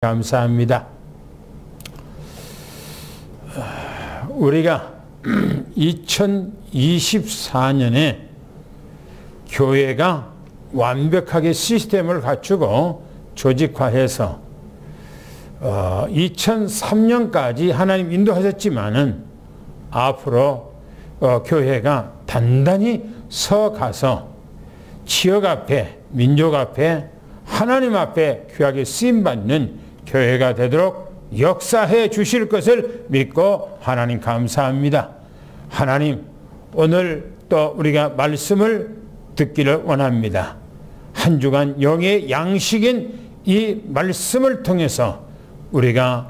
감사합니다. 우리가 2024년에 교회가 완벽하게 시스템을 갖추고 조직화해서 2003년까지 하나님 인도하셨지만은 앞으로 교회가 단단히 서가서 지역 앞에, 민족 앞에, 하나님 앞에 귀하게 쓰임받는 교회가 되도록 역사해 주실 것을 믿고 하나님 감사합니다. 하나님, 오늘 또 우리가 말씀을 듣기를 원합니다. 한 주간 영의 양식인 이 말씀을 통해서 우리가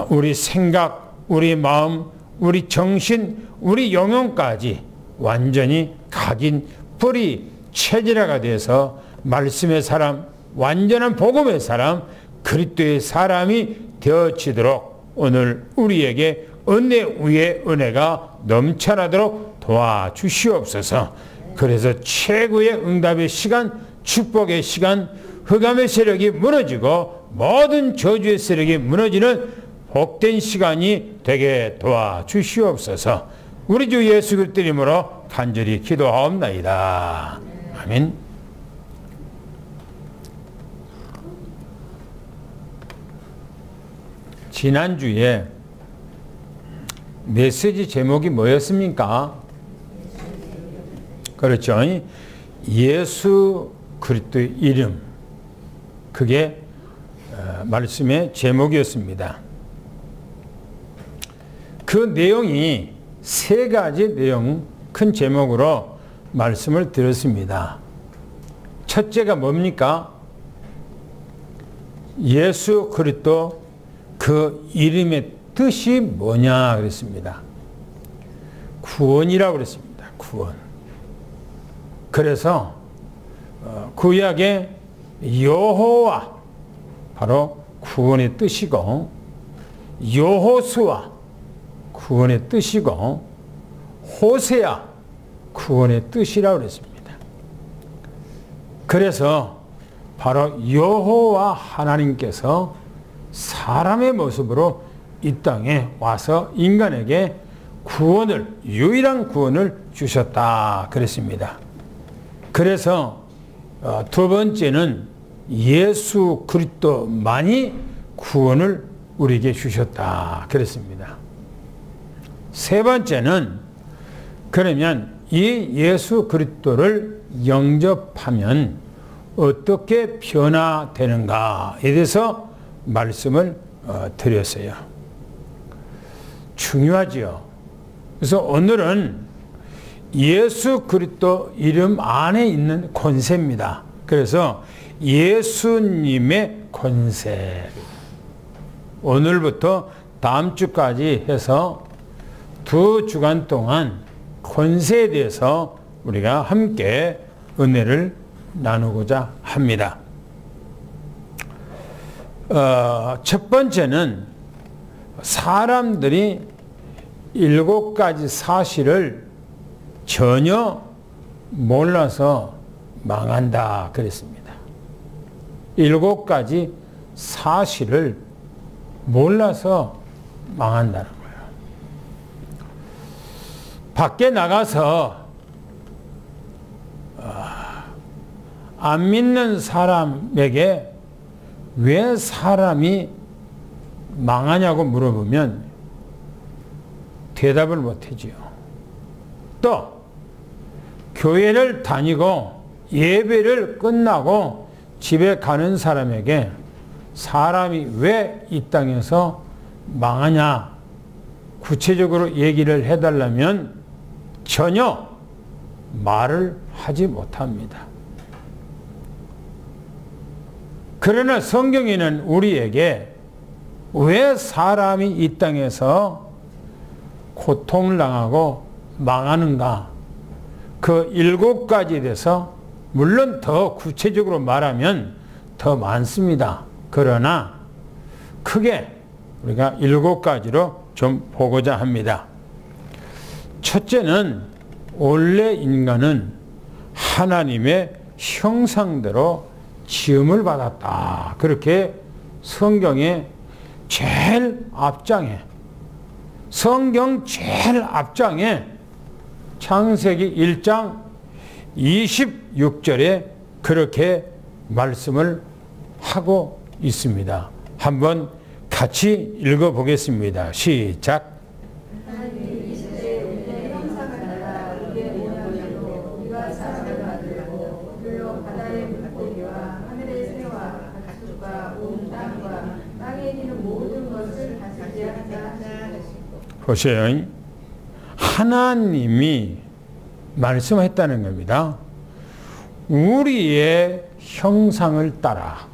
우리 생각, 우리 마음, 우리 정신, 우리 영혼까지 완전히 각인, 뿌리, 체질화가 돼서 말씀의 사람, 완전한 복음의 사람, 그리스도의 사람이 되어지도록 오늘 우리에게 은혜 위에 은혜가 넘쳐나도록 도와주시옵소서. 그래서 최고의 응답의 시간, 축복의 시간, 흑암의 세력이 무너지고 모든 저주의 세력이 무너지는 복된 시간이 되게 도와주시옵소서. 우리 주 예수 그리스도 이름으로 간절히 기도하옵나이다. 아멘. 지난주에 메시지 제목이 뭐였습니까? 그렇죠. 예수 그리스도의 이름. 그게 말씀의 제목이었습니다. 그 내용이 세 가지 내용, 큰 제목으로 말씀을 드렸습니다. 첫째가 뭡니까? 예수 그리스도 그 이름의 뜻이 뭐냐 그랬습니다. 구원이라고 그랬습니다. 구원. 그래서 구약의 여호와 바로 구원의 뜻이고, 여호수아 구원의 뜻이고, 호세아 구원의 뜻이라고 그랬습니다. 그래서 바로 여호와 하나님께서 사람의 모습으로 이 땅에 와서 인간에게 구원을, 유일한 구원을 주셨다 그랬습니다. 그래서 두 번째는 예수 그리스도만이 구원을 우리에게 주셨다 그랬습니다. 세 번째는 그러면 이 예수 그리스도를 영접하면 어떻게 변화되는가에 대해서 말씀을 드렸어요. 중요하지요. 그래서 오늘은 예수 그리스도 이름 안에 있는 권세입니다. 그래서 예수님의 권세. 오늘부터 다음 주까지 해서 2주간 동안 권세에 대해서 우리가 함께 은혜를 나누고자 합니다. 첫 번째는 사람들이 7가지 사실을 전혀 몰라서 망한다 그랬습니다. 7가지 사실을 몰라서 망한다는 거예요. 밖에 나가서 안 믿는 사람에게 왜 사람이 망하냐고 물어보면 대답을 못하지요. 또 교회를 다니고 예배를 끝나고 집에 가는 사람에게 사람이 왜 이 땅에서 망하냐 구체적으로 얘기를 해달라면 전혀 말을 하지 못합니다. 그러나 성경에는 우리에게 왜 사람이 이 땅에서 고통을 당하고 망하는가, 그 7가지에 대해서 물론 더 구체적으로 말하면 더 많습니다. 그러나 크게 우리가 7가지로 좀 보고자 합니다. 첫째는 원래 인간은 하나님의 형상대로 지음을 받았다. 그렇게 성경의 제일 앞장에, 성경 제일 앞장에 창세기 1장 26절에 그렇게 말씀을 하고 있습니다. 한번 같이 읽어보겠습니다. 시작. 보세요. 하나님이 말씀했다는 겁니다. 우리의 형상을 따라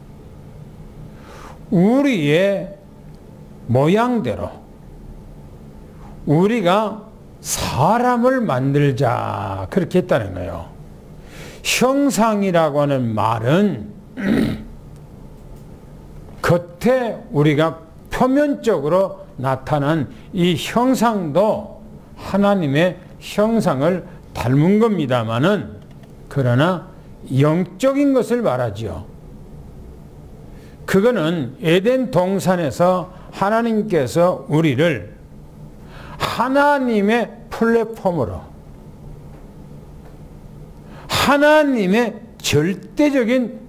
우리의 모양대로 우리가 사람을 만들자 그렇게 했다는 거예요. 형상이라고 하는 말은 겉에 우리가 표면적으로 나타난 이 형상도 하나님의 형상을 닮은 겁니다마는 그러나 영적인 것을 말하지요. 그거는 에덴 동산에서 하나님께서 우리를 하나님의 플랫폼으로 하나님의 절대적인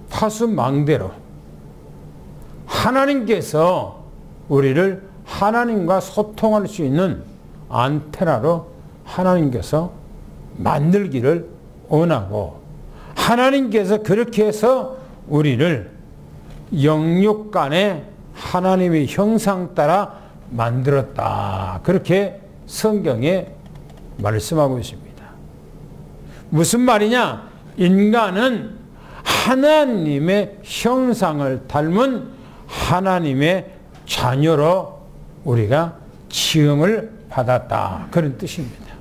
파수망대로 하나님께서 우리를 하나님과 소통할 수 있는 안테나로 하나님께서 만들기를 원하고 하나님께서 그렇게 해서 우리를 영육간에 하나님의 형상 따라 만들었다. 그렇게 성경에 말씀하고 있습니다. 무슨 말이냐? 인간은 하나님의 형상을 닮은 하나님의 자녀로 우리가 지음을 받았다. 그런 뜻입니다.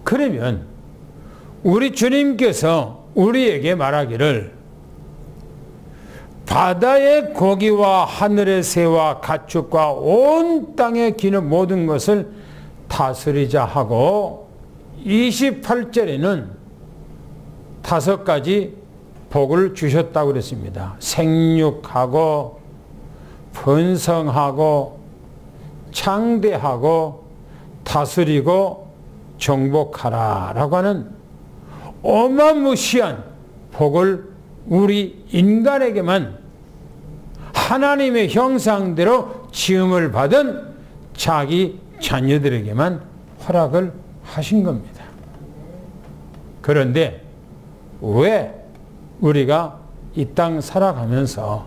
그러면 우리 주님께서 우리에게 말하기를 바다의 고기와 하늘의 새와 가축과 온 땅에 기는 모든 것을 다스리자 하고 28절에는 5가지 복을 주셨다고 그랬습니다. 생육하고 번성하고 창대하고 다스리고 정복하라 라고 하는 어마무시한 복을 우리 인간에게만 하나님의 형상대로 지음을 받은 자기 자녀들에게만 허락을 하신 겁니다. 그런데 왜 우리가 이 땅 살아가면서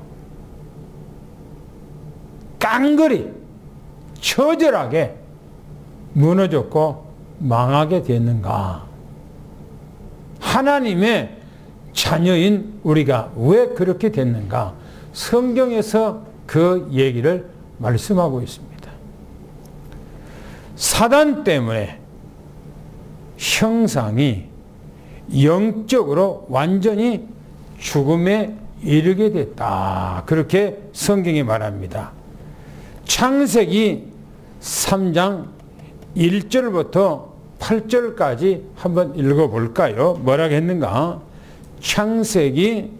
깡그리 처절하게 무너졌고 망하게 됐는가? 하나님의 자녀인 우리가 왜 그렇게 됐는가? 성경에서 그 얘기를 말씀하고 있습니다. 사단 때문에 형상이 영적으로 완전히 죽음에 이르게 됐다. 그렇게 성경이 말합니다. 창세기 3장 1절부터 8절까지 한번 읽어볼까요? 뭐라고 했는가? 창세기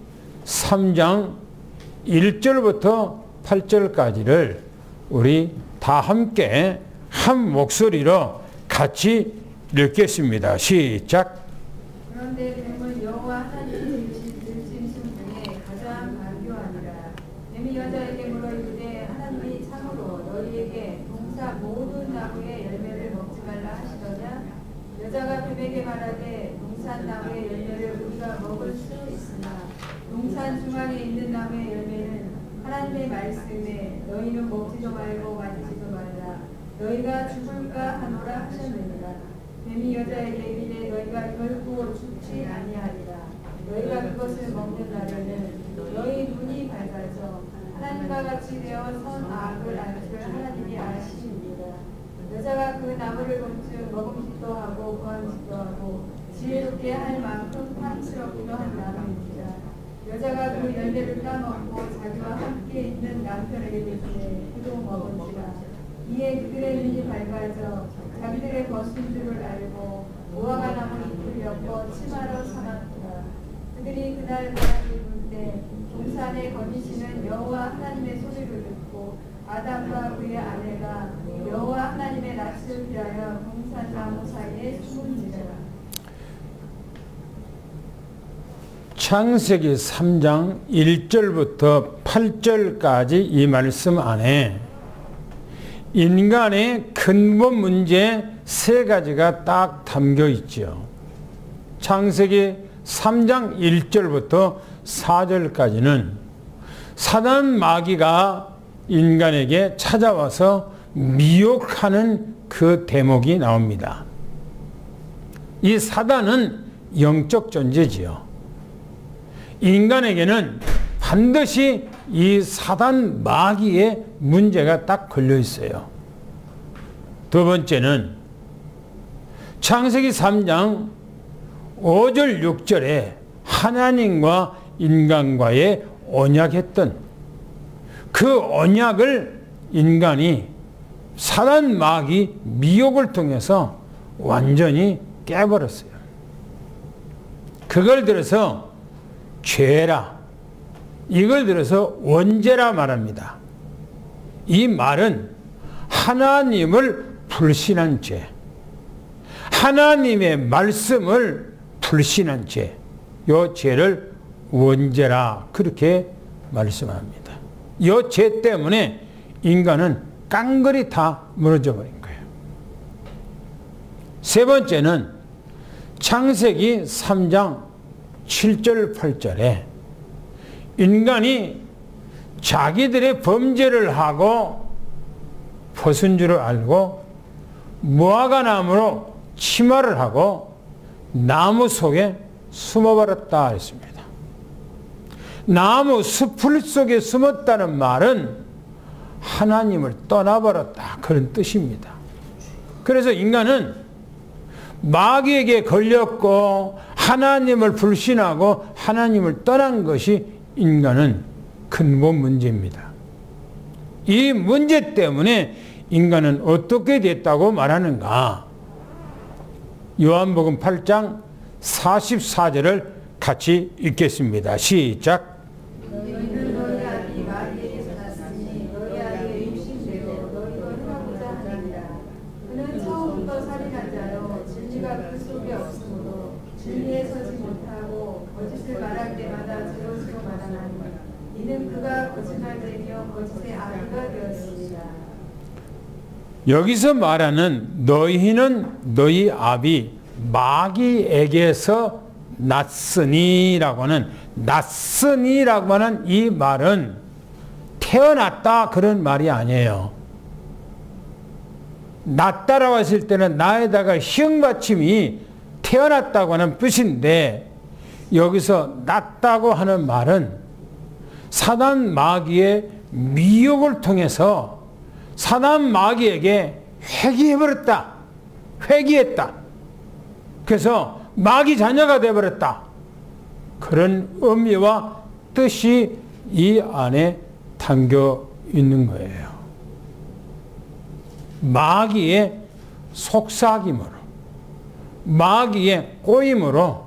3장 1절부터 8절까지를 우리 다 함께 한 목소리로 같이 읽겠습니다. 시작. 그런데 뱀은 여호와 하나님의 들짐승 중에 가장 간교하니라. 뱀이 여자에게 물어 이르되 하나님이 참으로 너희에게 동산 모든 나무의 열매를 먹지 말라 하시더냐? 여자가 뱀에게 말하되 동산 나무의 열매를 우리가 먹을 수 있으나 동산 중앙에 있는 나무의 열매는 하나님의 말씀에 너희는 먹지도 말고 만지지도 말라. 너희가 죽을까 하노라 하셨느니라. 뱀이 여자에게 이르되 너희가 결코 죽지 아니하리라. 너희가 그것을 먹는 날에는 너희 눈이 밝아져 하나님과 같이 되어 선악을 알 줄 하나님이 아시니라. 여자가 그 나무를 본즉 먹음직도 하고 구함직도 하고 지혜롭게 할 만큼 탐스럽기도 한 나무입니다. 여자가 그 열매를 따먹고 자기와 함께 있는 남편에게 이르되 그도 먹은지라. 이에 그들의 눈이 밝아져 자기들의 벗은 줄을 알고 무화과 나무 잎을 엮어 치마로 삼았더라. 그들이 그날 바람이 이르시되 동산에 거미씨는 여호와 하나님의 소리를 듣고 아담과 그의 아내가 여호와 하나님의 낯을 피하여 동산 나무 사이에 숨은지라. 창세기 3장 1절부터 8절까지 이 말씀 안에 인간의 근본 문제 세 가지가 딱 담겨 있죠. 창세기 3장 1절부터 4절까지는 사단 마귀가 인간에게 찾아와서 미혹하는 그 대목이 나옵니다. 이 사단은 영적 존재지요. 인간에게는 반드시 이 사단 마귀의 문제가 딱 걸려 있어요. 두 번째는 창세기 3장 5절 6절에 하나님과 인간과의 언약했던 그 언약을 인간이 사단 마귀 미혹을 통해서 완전히 깨버렸어요. 그걸 들어서 죄라, 이걸 들어서 원죄라 말합니다. 이 말은 하나님을 불신한 죄, 하나님의 말씀을 불신한 죄, 이 죄를 원죄라 그렇게 말씀합니다. 이 죄 때문에 인간은 깡그리 다 무너져 버린 거예요. 세 번째는 창세기 3장 7절 8절에 인간이 자기들의 범죄를 하고 벗은 줄을 알고 무화과나무로 치마를 하고 나무 속에 숨어버렸다 했습니다. 나무 숲풀 속에 숨었다는 말은 하나님을 떠나버렸다 그런 뜻입니다. 그래서 인간은 마귀에게 걸렸고 하나님을 불신하고 하나님을 떠난 것이 인간은 근본 문제입니다. 이 문제 때문에 인간은 어떻게 됐다고 말하는가? 요한복음 8장 44절을 같이 읽겠습니다. 시작. 너희는 너희 아비 마귀에게서 났으니 너희 아비의 육신대로 너희도 행하고자 하느니라. 그는 처음부터 살인한 자요 진리가 그 속에 없으므로 진리에 서지 못하고 거짓을 말할 때마다 제로스로 말하나니 이는 그가 거짓말쟁이요 거짓의 아비가 되었습니다. 여기서 말하는 너희는 너희 아비 마귀에게서 났으니라고 하는 이 말은 태어났다 그런 말이 아니에요. 났다라고 했을 때는 나에다가 희응받침이 태어났다고 하는 뜻인데 여기서 났다고 하는 말은 사단 마귀의 미혹을 통해서 사단 마귀에게 회귀해버렸다. 회귀했다. 그래서 마귀 자녀가 되어버렸다. 그런 의미와 뜻이 이 안에 담겨 있는 거예요. 마귀의 속삭임으로, 마귀의 꼬임으로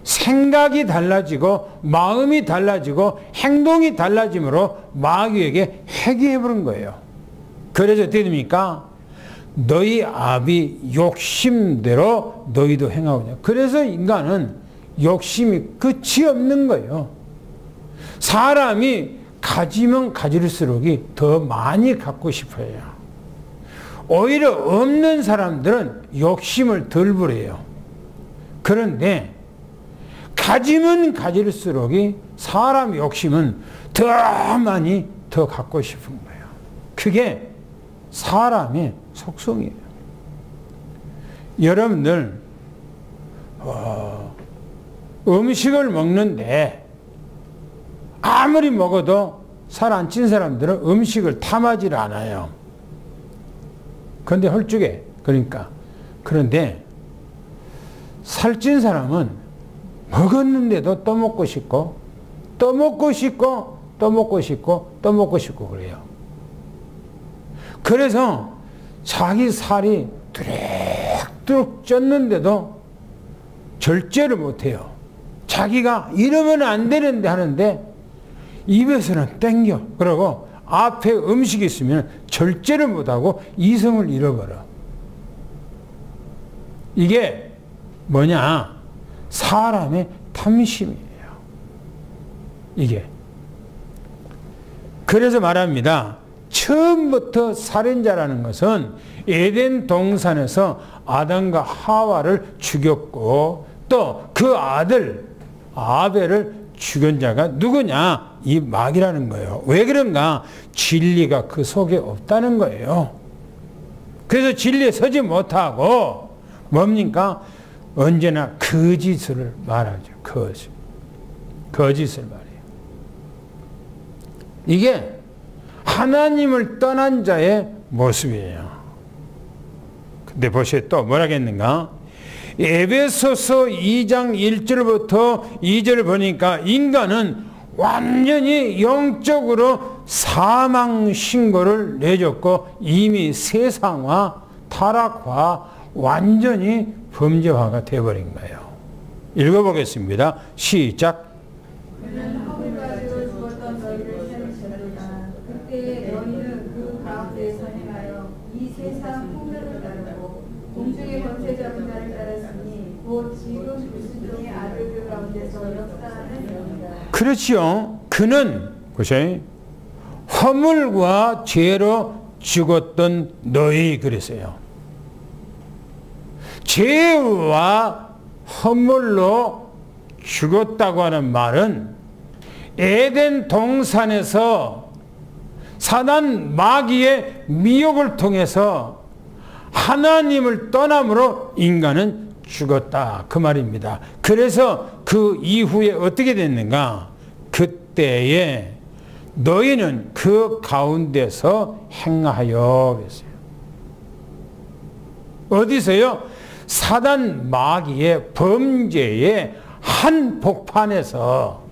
생각이 달라지고 마음이 달라지고 행동이 달라짐으로 마귀에게 회귀해버린 거예요. 그래서 어떻게 됩니까? 너희 아비 욕심대로 너희도 행하오냐. 그래서 인간은 욕심이 끝이 없는 거예요. 사람이 가지면 가질수록 더 많이 갖고 싶어요. 오히려 없는 사람들은 욕심을 덜 부려요. 그런데 가지면 가질수록 사람 욕심은 더 많이 더 갖고 싶은 거예요. 그게 사람의 속성이에요. 여러분들 음식을 먹는데 아무리 먹어도 살 안 찐 사람들은 음식을 탐하지 않아요. 그런데 헐쭉해. 그러니까. 그런데 살찐 사람은 먹었는데도 또 먹고 싶고 또 먹고 싶고 또 먹고 싶고 또 먹고 싶고 그래요. 그래서 자기 살이 뚜룩뚜룩 쪘는데도 절제를 못해요. 자기가 이러면 안 되는데 하는데 입에서는 땡겨. 그러고 앞에 음식이 있으면 절제를 못하고 이성을 잃어버려. 이게 뭐냐? 사람의 탐심이에요. 이게. 그래서 말합니다. 처음부터 살인자라는 것은 에덴 동산에서 아담과 하와를 죽였고 또 그 아들 아벨을 죽인 자가 누구냐? 이 마귀라는 거예요. 왜 그런가? 진리가 그 속에 없다는 거예요. 그래서 진리에 서지 못하고 뭡니까? 언제나 거짓을 말하죠. 거짓을 말해요. 이게 하나님을 떠난 자의 모습이에요. 근데 보세요. 또 뭐라겠는가? 에베소서 2장 1절부터 2절 보니까 인간은 완전히 영적으로 사망 신고를 내줬고 이미 세상화, 타락화, 완전히 범죄화가 되어버린 거예요. 읽어보겠습니다. 시작. 그는 허물가지로 죽었던 너희를 생각하라. 그때에 너희는 그 가운데서 행하여 이 세상 풍요를 따르고 공중의 권세 잡은 자를 따랐으니 곧 지금 그리스도의 아들들 가운데서 역사하는 영이다. 그렇지요. 그는 보세요. 허물과 죄로 죽었던 너희 그랬어요. 죄와 허물로 죽었다고 하는 말은 에덴 동산에서 사단 마귀의 미혹을 통해서 하나님을 떠남으로 인간은 죽었다 그 말입니다. 그래서 그 이후에 어떻게 됐는가? 그때에 너희는 그 가운데서 행하여 그랬어요. 어디서요? 사단 마귀의 범죄의 한 복판에서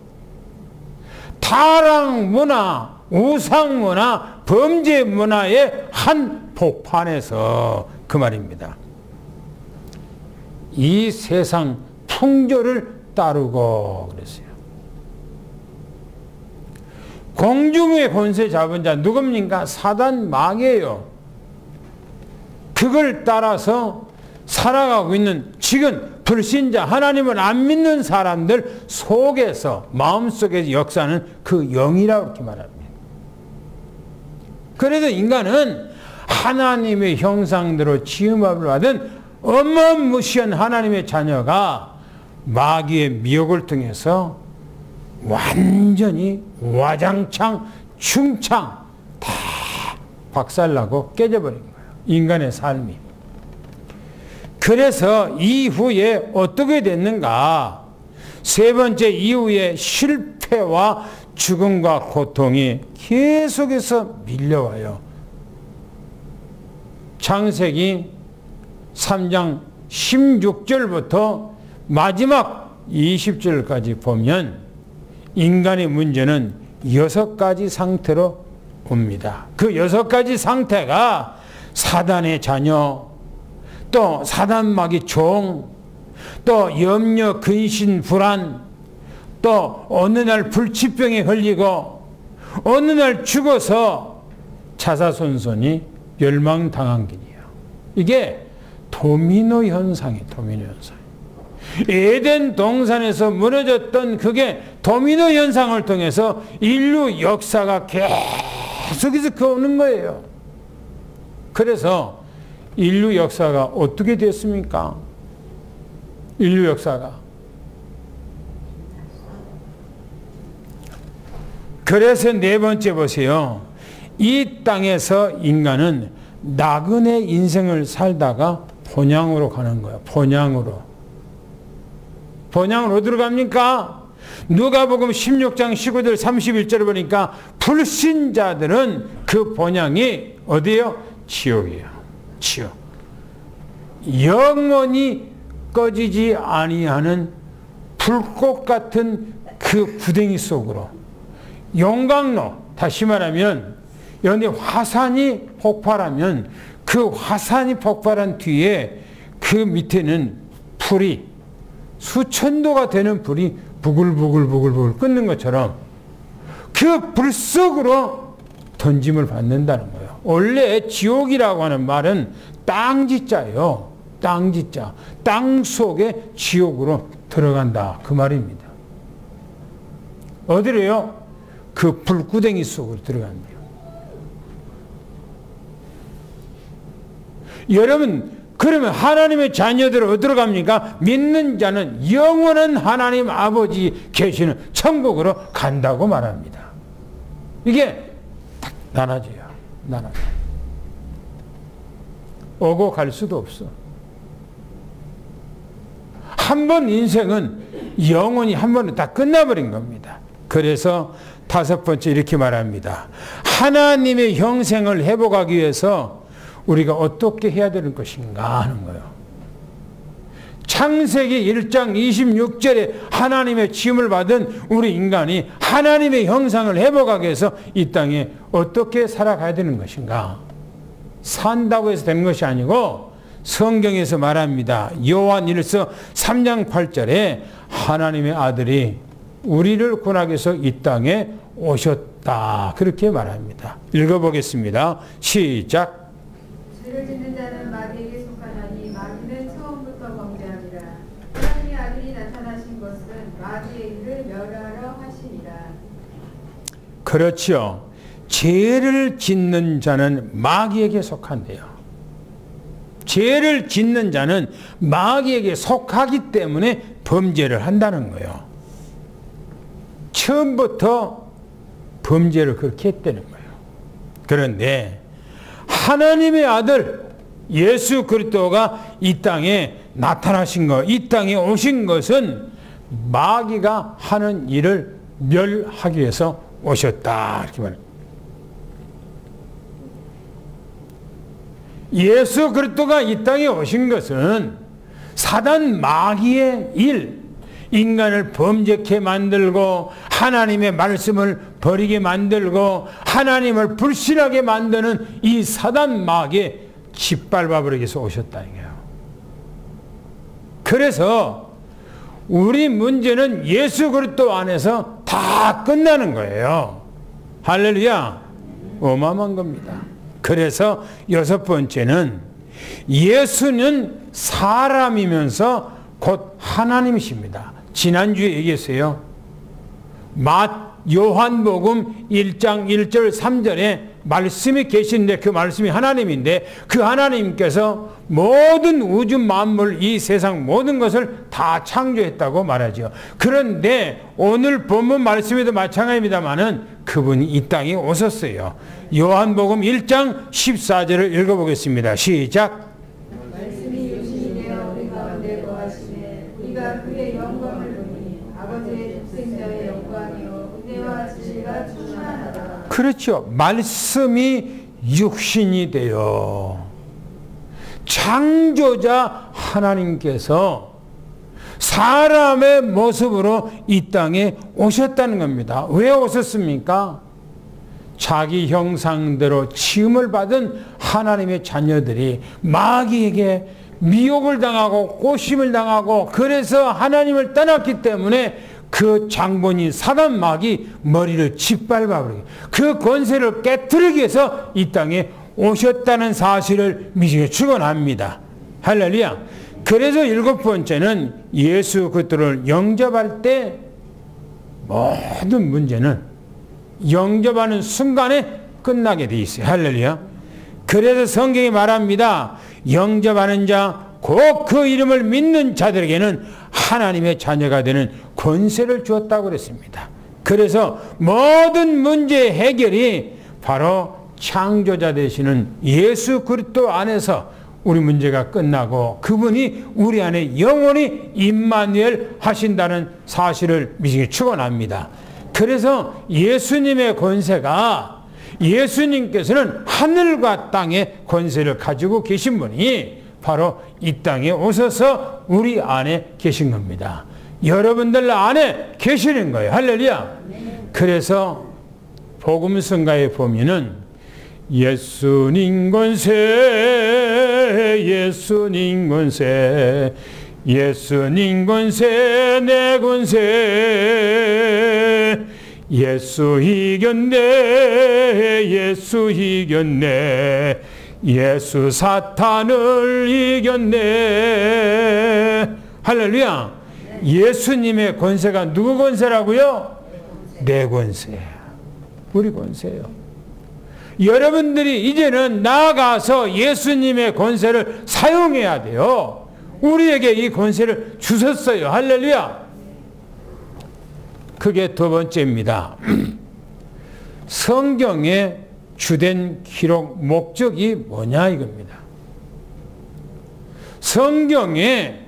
타락 문화, 우상 문화, 범죄 문화의 한 복판에서 그 말입니다. 이 세상 풍조를 따르고 그랬어요. 공중의 권세 잡은 자 누굽니까? 사단 마귀예요. 그걸 따라서 살아가고 있는 지금 불신자 하나님을 안 믿는 사람들 속에서 마음속에서 역사하는 그 영이라고 이렇게 말합니다. 그래서 인간은 하나님의 형상대로 지음함을 받은 어마무시한 하나님의 자녀가 마귀의 미혹을 통해서 완전히 와장창 충창 다 박살나고 깨져버린 거예요. 인간의 삶이. 그래서 이후에 어떻게 됐는가? 세 번째 이후에 실패와 죽음과 고통이 계속해서 밀려와요. 창세기 3장 16절부터 마지막 20절까지 보면 인간의 문제는 6가지 상태로 옵니다. 그 6가지 상태가 사단의 자녀, 또 사단마귀 종, 또 염려, 근심, 불안, 또 어느 날 불치병에 걸리고 어느 날 죽어서 자사손손이 멸망당한 길이에요. 이게 도미노 현상이에요. 도미노 현상. 에덴 동산에서 무너졌던 그게 도미노 현상을 통해서 인류 역사가 계속해서 오는 거예요. 그래서 인류 역사가 어떻게 됐습니까? 인류 역사가. 그래서 네 번째 보세요. 이 땅에서 인간은 나그네 인생을 살다가 본향으로 가는 거예요. 본향으로. 본향으로 어디로 갑니까? 누가복음 16장 19절 31절을 보니까 불신자들은 그 본향이 어디예요? 지옥이에요. 지옥. 영원히 꺼지지 아니하는 불꽃 같은 그 구덩이 속으로 용광로, 다시 말하면 여기 화산이 폭발하면 그 화산이 폭발한 뒤에 그 밑에는 불이 수천도가 되는 불이 부글부글 끓는 것처럼 그 불 속으로 던짐을 받는다는 거예요. 원래 지옥이라고 하는 말은 땅지자예요. 땅지자. 땅 속에 지옥으로 들어간다. 그 말입니다. 어디래요? 그 불구덩이 속으로 들어간대요. 여러분, 그러면 하나님의 자녀들은 어디로 갑니까? 믿는 자는 영원한 하나님 아버지 계시는 천국으로 간다고 말합니다. 이게 딱 나눠져요. 나눠져요. 오고 갈 수도 없어. 한 번 인생은 영원히 한 번에 다 끝나버린 겁니다. 그래서 다섯 번째 이렇게 말합니다. 하나님의 형상을 회복하기 위해서 우리가 어떻게 해야 되는 것인가 하는 거예요. 창세기 1장 26절에 하나님의 지음을 받은 우리 인간이 하나님의 형상을 회복하기 위해서 이 땅에 어떻게 살아가야 되는 것인가. 산다고 해서 되는 것이 아니고 성경에서 말합니다. 요한 1서 3장 8절에 하나님의 아들이 우리를 구하기 위해서 이 땅에 오셨다. 그렇게 말합니다. 읽어보겠습니다. 시작. 죄를 짓는 자는 마귀에게 속하나니 마귀는 처음부터 범죄하니라. 하나님의 아들이 나타나신 것은 마귀의 일을 멸하러 하시니라. 그렇죠. 죄를 짓는 자는 마귀에게 속한대요. 죄를 짓는 자는 마귀에게 속하기 때문에 범죄를 한다는 거예요. 처음부터 범죄를 그렇게 했다는 거예요. 그런데 하나님의 아들 예수 그리스도가 이 땅에 나타나신 것, 이 땅에 오신 것은 마귀가 하는 일을 멸하기 위해서 오셨다. 이렇게 말합니다. 예수 그리스도가 이 땅에 오신 것은 사단 마귀의 일, 인간을 범죄케 만들고 하나님의 말씀을 버리게 만들고 하나님을 불신하게 만드는 이 사단 마귀에 짓밟아버리기 위해서 오셨다 이거예요. 그래서 우리 문제는 예수 그리스도 안에서 다 끝나는 거예요. 할렐루야. 어마어마한 겁니다. 그래서 여섯 번째는 예수는 사람이면서 곧 하나님이십니다. 지난주에 얘기했어요. 요한복음 1장 1절 3절에 말씀이 계신데 그 말씀이 하나님인데 그 하나님께서 모든 우주 만물 이 세상 모든 것을 다 창조했다고 말하죠. 그런데 오늘 본문 말씀에도 마찬가지입니다만은 그분이 이 땅에 오셨어요. 요한복음 1장 14절을 읽어보겠습니다. 시작. 말씀이 육신이 되어 우리 가운데 거하시매 우리가 그의 영광을 보니 아버지의 독생자의 영광이요 은혜와 진리가 충만하다. 그렇죠. 말씀이 육신이 되어 창조자 하나님께서 사람의 모습으로 이 땅에 오셨다는 겁니다. 왜 오셨습니까? 자기 형상대로 지음을 받은 하나님의 자녀들이 마귀에게 미혹을 당하고 꼬심을 당하고 그래서 하나님을 떠났기 때문에 그 장본인 사단 마귀 머리를 짓밟아버리고 그 권세를 깨뜨리기 위해서 이 땅에 오셨다는 사실을 미신에 축원합니다. 할렐루야. 그래서 일곱 번째는 예수 그리스도를 영접할 때 모든 문제는 영접하는 순간에 끝나게 돼 있어요. 할렐루야. 그래서 성경이 말합니다. 영접하는 자, 곧 그 이름을 믿는 자들에게는 하나님의 자녀가 되는 권세를 주었다고 그랬습니다. 그래서 모든 문제의 해결이 바로 창조자 되시는 예수 그리스도 안에서 우리 문제가 끝나고 그분이 우리 안에 영원히 임마누엘 하신다는 사실을 미신에 축원합니다. 그래서 예수님의 권세가 예수님께서는 하늘과 땅의 권세를 가지고 계신 분이 바로 이 땅에 오셔서 우리 안에 계신 겁니다. 여러분들 안에 계시는 거예요. 할렐루야. 그래서 복음성가에 보면은 예수님 권세 예수님 권세 예수님 권세 내 권세 예수 이겼네 예수 이겼네 예수 사탄을 이겼네. 할렐루야. 예수님의 권세가 누구 권세라고요? 내 권세. 우리 권세예요. 여러분들이 이제는 나아가서 예수님의 권세를 사용해야 돼요. 우리에게 이 권세를 주셨어요. 할렐루야. 그게 두 번째입니다. 성경의 주된 기록 목적이 뭐냐 이겁니다. 성경의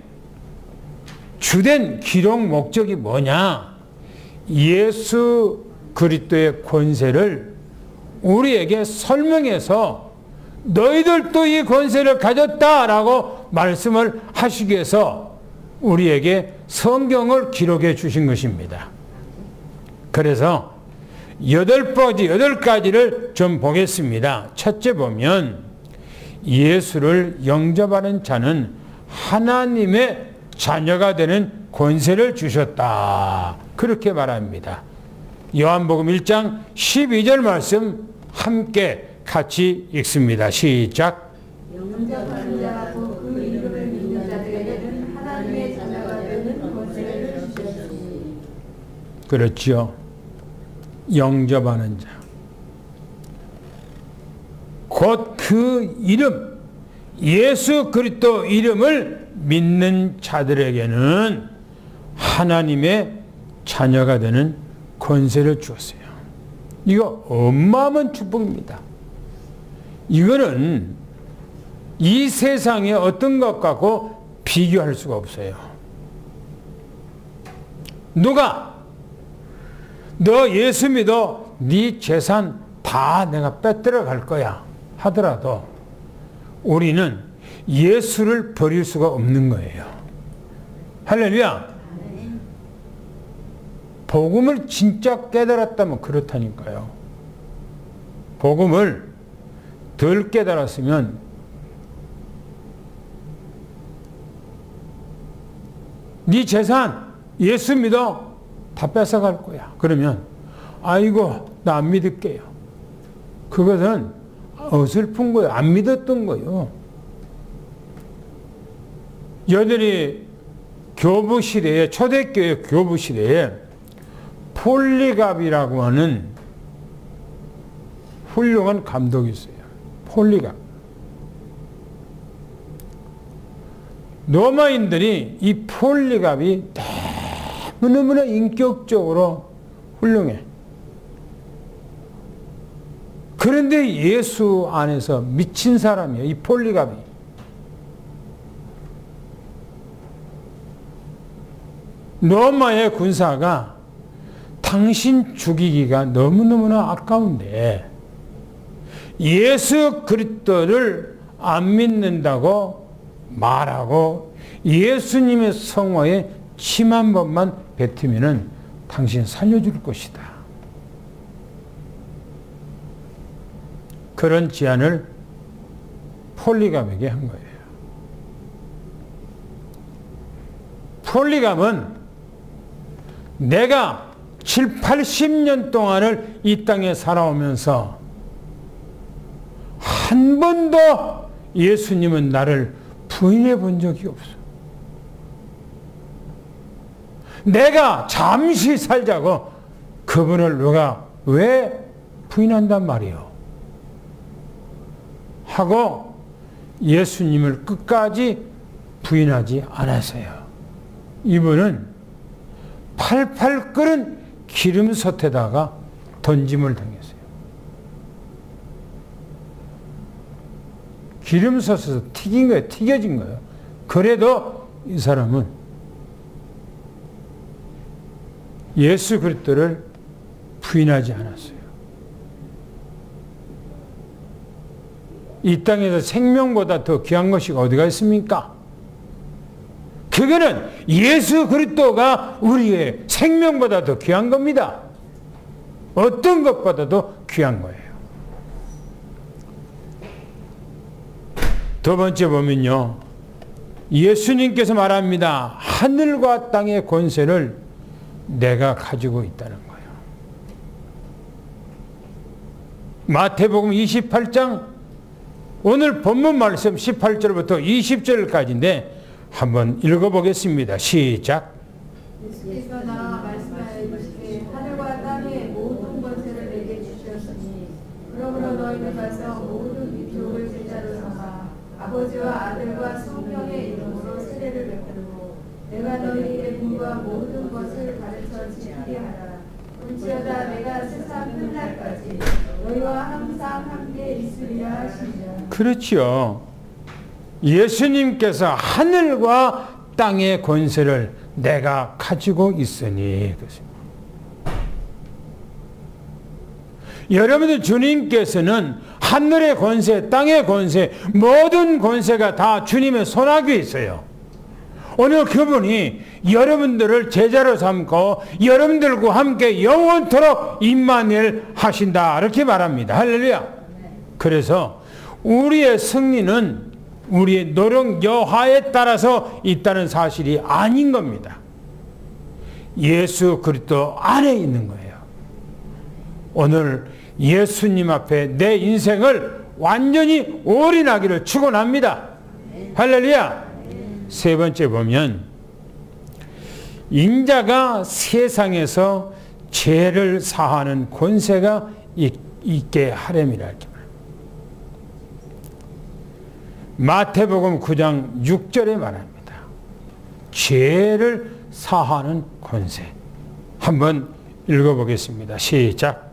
주된 기록 목적이 뭐냐? 예수 그리스도의 권세를 우리에게 설명해서 너희들도 이 권세를 가졌다라고 말씀을 하시기 위해서 우리에게 성경을 기록해 주신 것입니다. 그래서 8가지를 좀 보겠습니다. 첫째 보면 예수를 영접하는 자는 하나님의 자녀가 되는 권세를 주셨다. 그렇게 말합니다. 요한복음 1장 12절 말씀 함께 같이 읽습니다. 시작. 영접하는 자하고 그 이름을 믿는 자들에게는 하나님의 자녀가 되는 권세를 주셨으니. 그렇죠. 영접하는 자. 곧 그 이름, 예수 그리스도 이름을 믿는 자들에게는 하나님의 자녀가 되는 권세를 주었어요. 이거 어마어마한 축복입니다. 이거는 이 세상의 어떤 것과도 비교할 수가 없어요. 누가 너 예수 믿어 네 재산 다 내가 빼들어 갈 거야 하더라도 우리는 예수를 버릴 수가 없는 거예요. 할렐루야. 복음을 진짜 깨달았다면 그렇다니까요. 복음을 덜 깨달았으면 네 재산 예수 믿어 다 뺏어갈 거야. 그러면 아이고 나 안 믿을게요. 그것은 어설픈 거예요. 안 믿었던 거예요. 여전히 교부 시대에 초대교회 교부 시대에 폴리갑이라고 하는 훌륭한 감독이 있어요. 폴리갑. 로마인들이 이 폴리갑이 너무나 인격적으로 훌륭해. 그런데 예수 안에서 미친 사람이에요. 이 폴리갑이. 로마의 군사가 당신 죽이기가 너무너무나 아까운데 예수 그리스도를 안 믿는다고 말하고 예수님의 성화에 침 한 번만 뱉으면은 당신 살려줄 것이다. 그런 제안을 폴리갑에게 한 거예요. 폴리갑은 내가 7, 80년 동안을 이 땅에 살아오면서 한 번도 예수님은 나를 부인해 본 적이 없어. 내가 잠시 살자고 그분을 누가 왜 부인한단 말이에요. 하고 예수님을 끝까지 부인하지 않았어요. 이분은 팔팔 끓은 기름솥에다가 던짐을 당했어요. 기름솥에서 튀긴 거예요. 튀겨진 거예요. 그래도 이 사람은 예수 그리스도를 부인하지 않았어요. 이 땅에서 생명보다 더 귀한 것이 어디가 있습니까? 그거는 예수 그리스도가 우리의 생명보다 더 귀한 겁니다. 어떤 것보다도 귀한 거예요. 두 번째 보면요. 예수님께서 말합니다. 하늘과 땅의 권세를 내가 가지고 있다는 거예요. 마태복음 28장 오늘 본문 말씀 18절부터 20절까지인데 한번 읽어보겠습니다. 시작. 예수께서 나와 말씀하여 이르시되 하늘과 땅의 모든 권세를 내게 주셨으니 그러므로 너희는 가서 모든 민족을 제자로 삼아 아버지와 아들과 성령의 이름으로 세례를 베풀고 내가 너희에게 분부한 모든 것을 가르쳐 지키게 하라. 볼지어다 내가 세상 끝날까지 너희와 항상 함께 있으리라 하시니라. 그렇죠. 예수님께서 하늘과 땅의 권세를 내가 가지고 있으니. 여러분들 주님께서는 하늘의 권세, 땅의 권세, 모든 권세가 다 주님의 손아귀에 있어요. 오늘 그분이 여러분들을 제자로 삼고 여러분들과 함께 영원토록 임마누엘 하신다 이렇게 말합니다. 할렐루야. 그래서 우리의 승리는 우리의 노력 여하에 따라서 있다는 사실이 아닌 겁니다. 예수 그리스도 안에 있는 거예요. 오늘 예수님 앞에 내 인생을 완전히 올인하기를 축원합니다. 할렐루야. 세 번째 보면 인자가 세상에서 죄를 사하는 권세가 있게 하렴이라. 마태복음 9장 6절에 말합니다. 죄를 사하는 권세. 한번 읽어보겠습니다. 시작.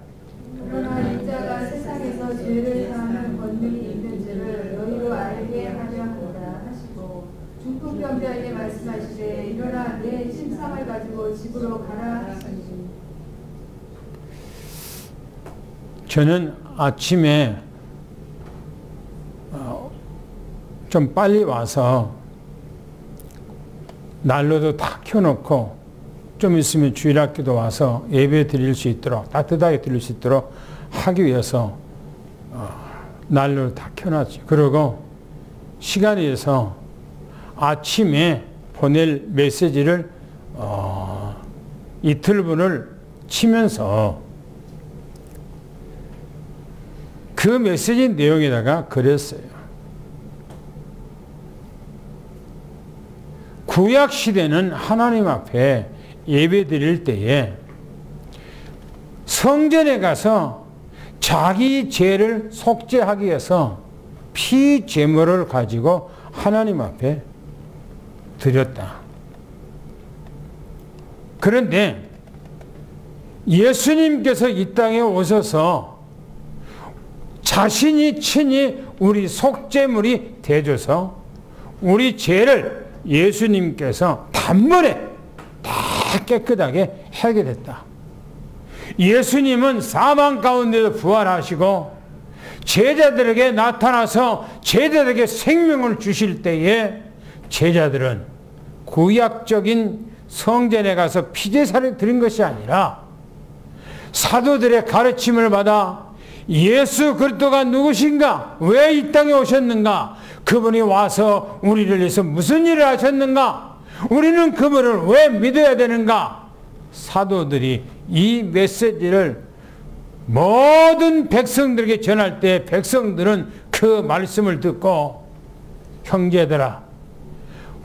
그러나 인자가 세상에서 죄를 사하는 권능이 있는지를 너희로 알게 하려 하노라 하시고 중풍병자에게 말씀하시되 일어나 내 침상을 가지고 집으로 가라 하시니. 저는 아침에 좀 빨리 와서 난로도 다 켜놓고 좀 있으면 주일학교도 와서 예배 드릴 수 있도록 따뜻하게 드릴 수 있도록 하기 위해서 난로를 다 켜놨죠. 그리고 시간이 돼서 아침에 보낼 메시지를 이틀분을 치면서 그 메시지 내용에다가 그랬어요. 구약시대는 하나님 앞에 예배 드릴 때에 성전에 가서 자기 죄를 속죄하기 위해서 피 제물을 가지고 하나님 앞에 드렸다. 그런데 예수님께서 이 땅에 오셔서 자신이 친히 우리 속죄물이 되어줘서 우리 죄를 예수님께서 단번에 다 깨끗하게 해결했다. 예수님은 사망 가운데서 부활하시고 제자들에게 나타나서 제자들에게 생명을 주실 때에 제자들은 구약적인 성전에 가서 피제사를 드린 것이 아니라 사도들의 가르침을 받아 예수 그리스도가 누구신가? 왜 이 땅에 오셨는가? 그분이 와서 우리를 위해서 무슨 일을 하셨는가? 우리는 그분을 왜 믿어야 되는가? 사도들이 이 메시지를 모든 백성들에게 전할 때 백성들은 그 말씀을 듣고 형제들아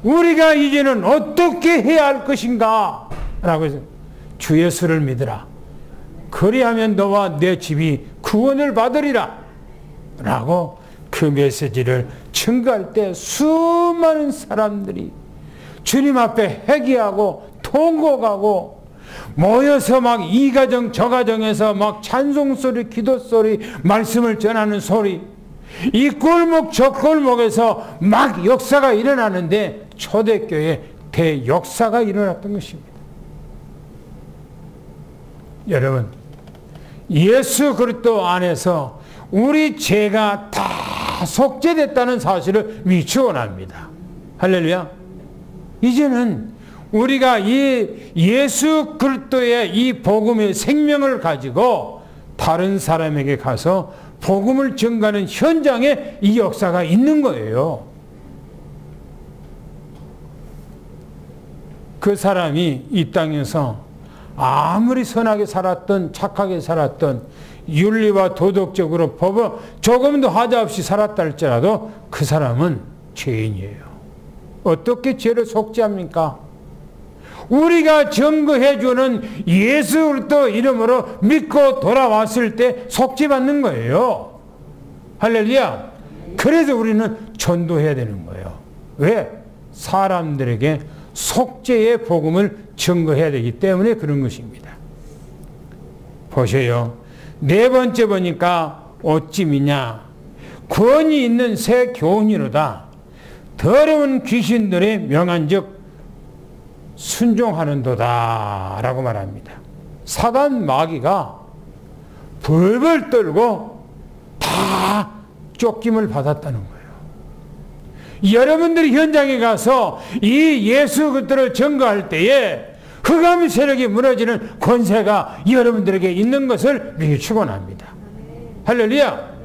우리가 이제는 어떻게 해야 할 것인가? 라고 해서 주 예수를 믿으라. 그리하면 너와 내 집이 구원을 받으리라. 라고 그 메시지를 증거할 때 수많은 사람들이 주님 앞에 회개하고 통곡하고 모여서 막 이 가정 저 가정에서 막 찬송소리 기도소리 말씀을 전하는 소리 이 골목 저 골목에서 막 역사가 일어나는데 초대교회 대역사가 일어났던 것입니다. 여러분 예수 그리스도 안에서 우리 죄가 다 속죄됐다는 사실을 미추원합니다. 할렐루야. 이제는 우리가 이 예수 그리스도의 이 복음의 생명을 가지고 다른 사람에게 가서 복음을 전가하는 현장에 이 역사가 있는 거예요. 그 사람이 이 땅에서 아무리 선하게 살았던 착하게 살았던 윤리와 도덕적으로 법을 조금도 하자 없이 살았다 할지라도 그 사람은 죄인이에요. 어떻게 죄를 속죄합니까? 우리가 증거해주는 예수 그리스도 이름으로 믿고 돌아왔을 때 속죄받는 거예요. 할렐루야. 그래서 우리는 전도해야 되는 거예요. 왜? 사람들에게 속죄의 복음을 증거해야 되기 때문에 그런 것입니다. 보세요. 네 번째 보니까 어찌미냐. 권위 있는 새 교훈이로다. 더러운 귀신들의 명한즉 순종하는도다 라고 말합니다. 사단 마귀가 벌벌 떨고 다 쫓김을 받았다는 거예요. 여러분들이 현장에 가서 이 예수 그리스도를 증거할 때에 흑암 세력이 무너지는 권세가 여러분들에게 있는 것을 미리 축원합니다. 할렐루야.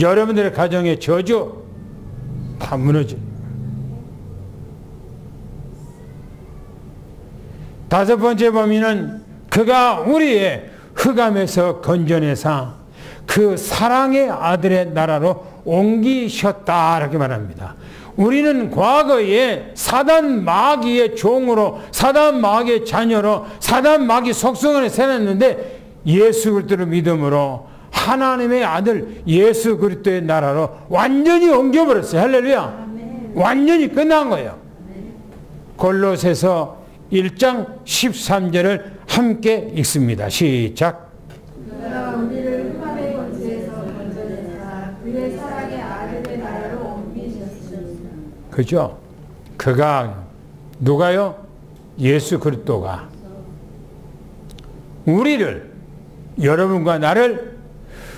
여러분들의 가정의 저주 다 무너져요. 다섯 번째 보면은 그가 우리의 흑암에서 건져내사 그 사랑의 아들의 나라로 옮기셨다 이렇게 말합니다. 우리는 과거에 사단 마귀의 종으로 사단 마귀의 자녀로 사단 마귀 속성 안에 살았는데 예수 그리스도를 믿음으로 하나님의 아들 예수 그리스도의 나라로 완전히 옮겨버렸어요. 할렐루야. 완전히 끝난 거예요. 골로새서 1장 13절을 함께 읽습니다. 시작. 그가 우리를 흑암의 권세에서 건져내사 그의 사랑의 아들의 나라로 옮기셨습니다. 그죠? 그가 누가요? 예수 그리스도가 우리를 여러분과 나를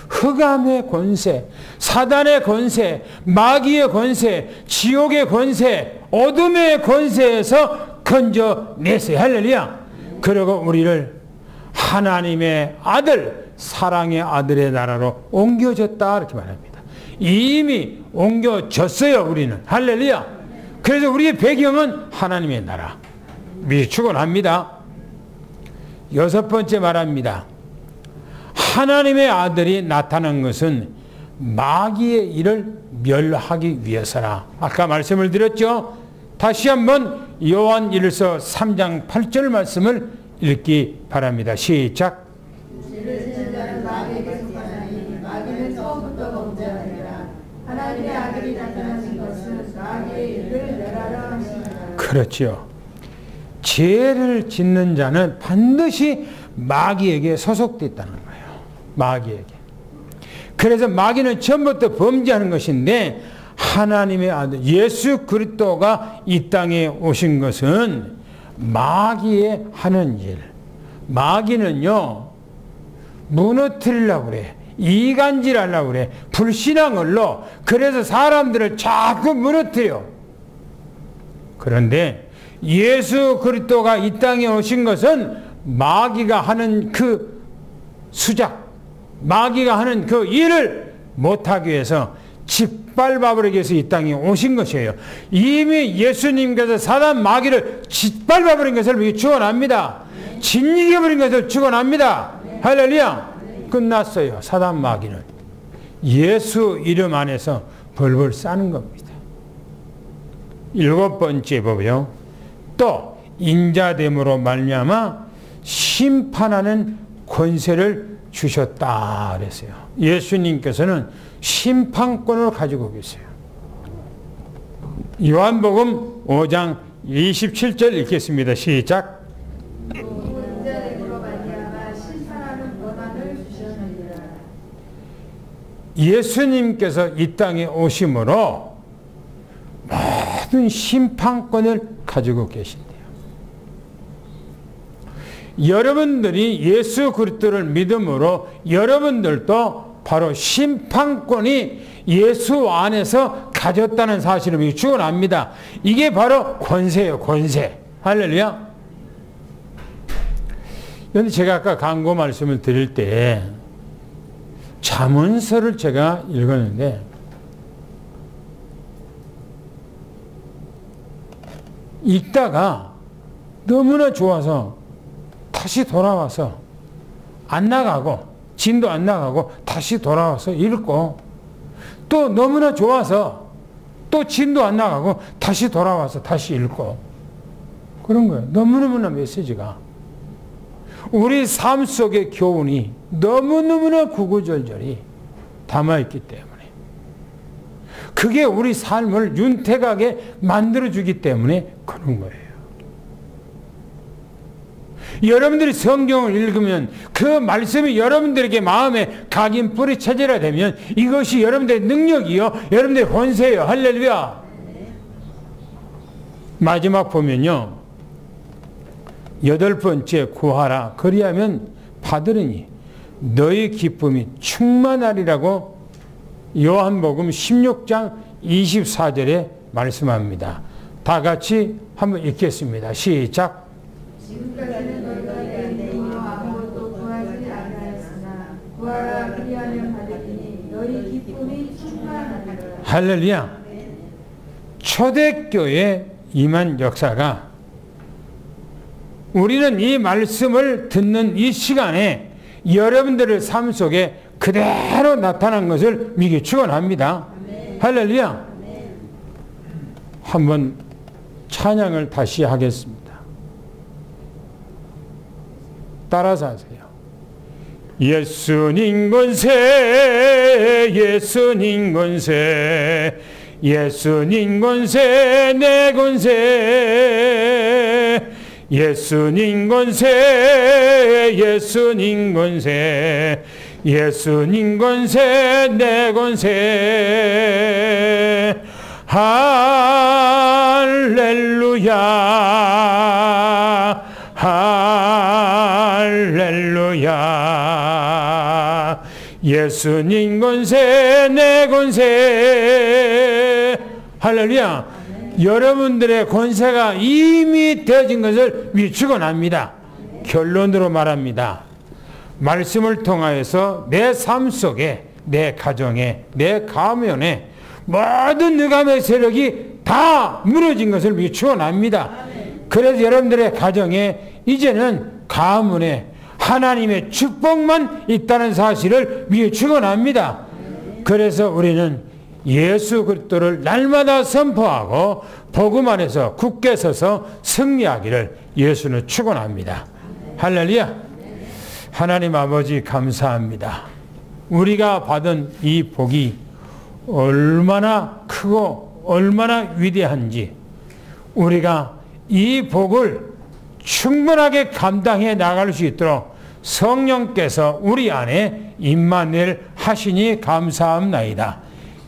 흑암의 권세, 사단의 권세, 마귀의 권세, 지옥의 권세, 어둠의 권세에서 건져내세요. 할렐루야. 그리고 우리를 하나님의 아들, 사랑의 아들의 나라로 옮겨졌다 이렇게 말합니다. 이미 옮겨졌어요. 우리는. 할렐루야. 그래서 우리의 배경은 하나님의 나라. 미리 축원합니다. 여섯 번째 말합니다. 하나님의 아들이 나타난 것은 마귀의 일을 멸하기 위해서라. 아까 말씀을 드렸죠. 다시 한번 요한 1서 3장 8절 말씀을 읽기 바랍니다. 시작. 죄를 지는 자는 마귀에게 속하나니 마귀는 처음부터 범죄하니라. 하나님의 아들이 나타나신 것은 마귀의 일을 멸하려 하심이라. 그렇죠. 죄를 짓는 자는 반드시 마귀에게 소속됐다는 거예요. 마귀에게. 그래서 마귀는 처음부터 범죄하는 것인데 하나님의 아들 예수 그리스도가 이 땅에 오신 것은 마귀의 하는 일. 마귀는요 무너뜨리려고 그래. 이간질하려고 그래. 불신앙을로. 그래서 사람들을 자꾸 무너뜨려. 그런데 예수 그리스도가 이 땅에 오신 것은 마귀가 하는 그 수작, 마귀가 하는 그 일을 못하기 위해서 짓밟아버리기 위해서 이 땅에 오신 것이에요. 이미 예수님께서 사단 마귀를 짓밟아버린 것을 축원합니다. 진이겨버린 것을 축원합니다. 할렐루야. 끝났어요. 사단 마귀는 예수 이름 안에서 벌벌 싸는 겁니다. 일곱 번째 보고요. 또 인자됨으로 말미암아 심판하는 권세를 주셨다 그랬어요. 예수님께서는 심판권을 가지고 계세요. 요한복음 5장 27절 읽겠습니다. 시작. 인자됨으로 말미암아 심판하는 권한을 주셨느니라. 예수님께서 이 땅에 오심으로 모든 심판권을 가지고 계신대요. 여러분들이 예수 그리스도를 믿음으로 여러분들도 바로 심판권이 예수 안에서 가졌다는 사실을 축원합니다. 이게 바로 권세예요. 권세. 할렐루야. 그런데 제가 아까 광고 말씀을 드릴 때 잠언서를 제가 읽었는데 읽다가 너무나 좋아서 다시 돌아와서 안 나가고 진도 안 나가고 다시 돌아와서 읽고 또 너무나 좋아서 또 진도 안 나가고 다시 돌아와서 다시 읽고 그런 거예요. 너무너무나 메시지가 우리 삶 속의 교훈이 너무너무나 구구절절히 담아있기 때문에 그게 우리 삶을 윤택하게 만들어주기 때문에 그런 거예요. 여러분들이 성경을 읽으면 그 말씀이 여러분들에게 마음에 각인뿌리 체제가 되면 이것이 여러분들의 능력이요 여러분들의 권세예요. 할렐루야. 마지막 보면요 8번째 구하라 그리하면 받으리니 너희 기쁨이 충만하리라고 요한복음 16장 24절에 말씀합니다. 다 같이 한번 읽겠습니다. 시작. 지금까지는 너희가 내 이름으로 아무것도 구하지 아니하였으나 구하라 그리하면 받으리니 너희 기쁨이 충만하리라. 할렐루야. 초대교회에 임한 역사가 우리는 이 말씀을 듣는 이 시간에 여러분들의 삶 속에 그대로 나타난 것을 미리 축원합니다. 할렐루야. 한번 찬양을 다시 하겠습니다. 따라서 하세요. 예수님 권세 예수님 권세 예수님 권세 내 권세 예수님 권세 예수님 권세 예수님 권세 내 권세 할렐루야 할렐루야 예수님 권세 내 권세 할렐루야. 여러분들의 권세가 이미 되어진 것을 축원합니다. 결론으로 말합니다. 말씀을 통하여서 내 삶 속에 내 가정에 내 가문에 모든 흑암의 세력이 다 무너진 것을 축원합니다. 그래서 여러분들의 가정에 이제는 가문에 하나님의 축복만 있다는 사실을 축원합니다. 그래서 우리는 예수 그리스도를 날마다 선포하고 복음 안에서 굳게 서서 승리하기를 예수는 축원합니다. 할렐루야. 하나님 아버지 감사합니다. 우리가 받은 이 복이 얼마나 크고 얼마나 위대한지 우리가 이 복을 충분하게 감당해 나갈 수 있도록 성령께서 우리 안에 임마누엘 하시니 감사합나이다.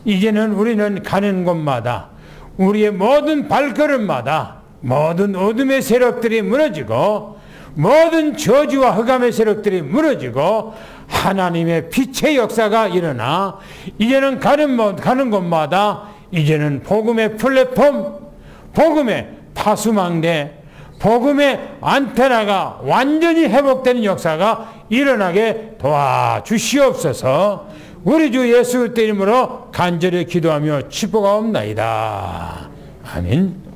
이제는 우리는 가는 곳마다 우리의 모든 발걸음마다 모든 어둠의 세력들이 무너지고 모든 저주와 흑암의 세력들이 무너지고 하나님의 빛의 역사가 일어나 이제는 가는 곳마다 이제는 복음의 플랫폼, 복음의 파수망대, 복음의 안테나가 완전히 회복되는 역사가 일어나게 도와주시옵소서. 우리 주 예수 그리스도 이름으로 간절히 기도하며 축복하옵나이다. 아멘.